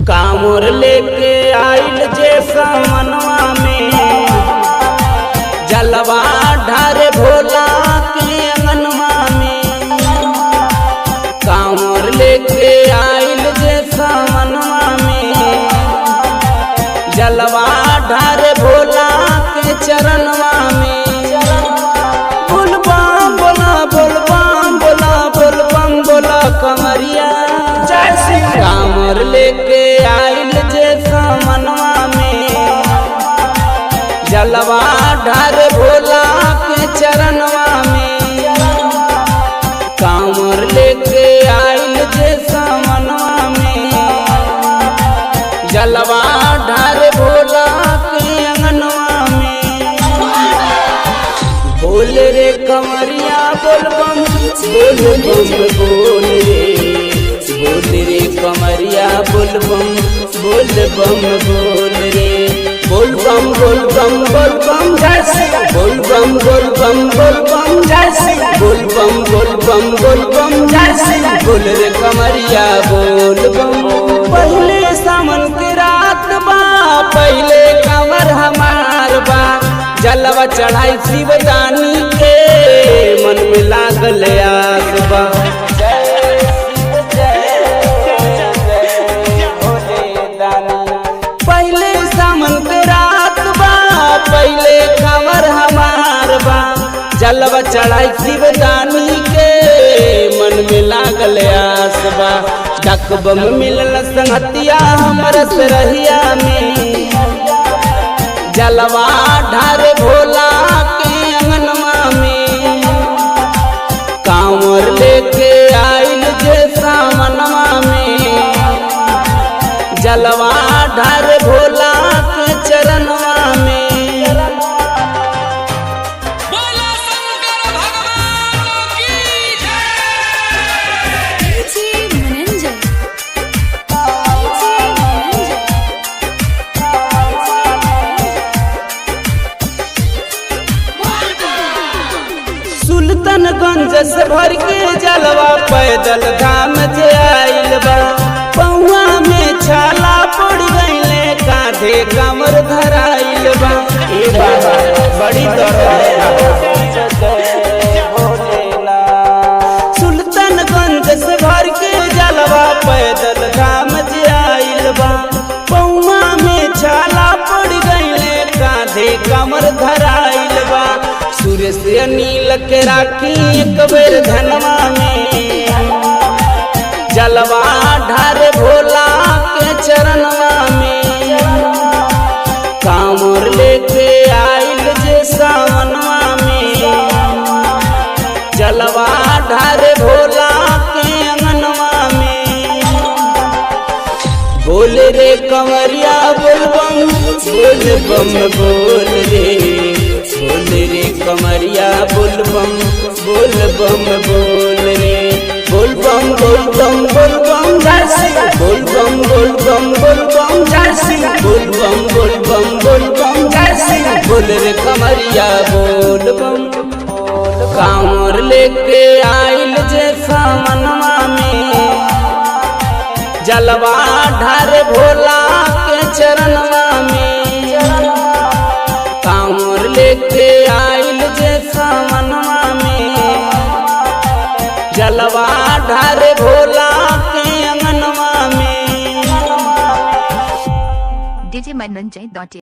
कांवर लेके आइल जे सामनवा में, जलवा ढारे भोला के अंगनवा में। कांवर लेके आइल जे सामनवा में, जलवा ढारे भोला के चरणवा में। बोल बम बोला, बोल बम बोला, बोल बम बोला कमरिया। कांवर लेके आइल जे सामनवा में, जलवा ढारे भोला के चरणवा में। कांवर लेके आइल जे सामनवा में, जलवा ढारे भोला के अंगनवा में। बोल रे कमरिया बोल बम, बोल बम बोल रे, बोल रे कमरिया बोल बम, बोल बम बोल रे। बोल बम बोल बम बोल बम जय श्री, बोल बम बोल बम बोल बम जय श्री, बोल बम बोल बम बोल बम जय श्री। बोल रे कमरिया बोल बम। पहले सावन के रात बा, पहले कंवर हमार बा। जलवा चढ़ाई शिवदानी के, मन में लागल आस बा। पहले सावन के रात बा, पहले कंवर हमार बा। जलवा चढ़ाई शिवदानी के, मन में लागल आस बा। डक बम मिलल संगतिया हमर सरहिया में, जलवा ढारे भोला के अंगनवा में। कांवर लेके आइल जे सामनवा में, जलवा ढारे भोला के चरणवा में। सुल्तानगंज से भर के जलवा पैदल धाम जे आइल बा। पौआ में छाला पड़ गईले, कांधे कमर धराइल बा। ए बाबा बड़ी सुल्तानगंज से भर के जलवा पैदल धाम जे आइल बा। पौआ में छाला पड़ गईले, कांधे कमर धराइल बा। सूर्य से नील के राखी एक बेर धनवा में, जलवा ढारे भोला के चरणवा में। कांवर लेके आइल जे सावनवा में, जलवा ढारे भोला के अंगनवा में। बोल रे कंवरिया बोल बम, बोल बम बोल रे, बोल रे कमरिया बोल बम, बोल बम बोल रे। बोल बम बोल बम बोल बम जय श्री, बोल बम बोल बम बोल बम जय श्री, बोल बम बोल बम बोल बम जय श्री। बोल रे कमरिया बोल बम। कांवर लेके आइल जे सामनवा में, जलवा ढारे भोला के चरणवा में। कांवर लेके आइल जे सामनवा में, जलवा ढारे भोला के अंगनवा में। DJ Mananjay.in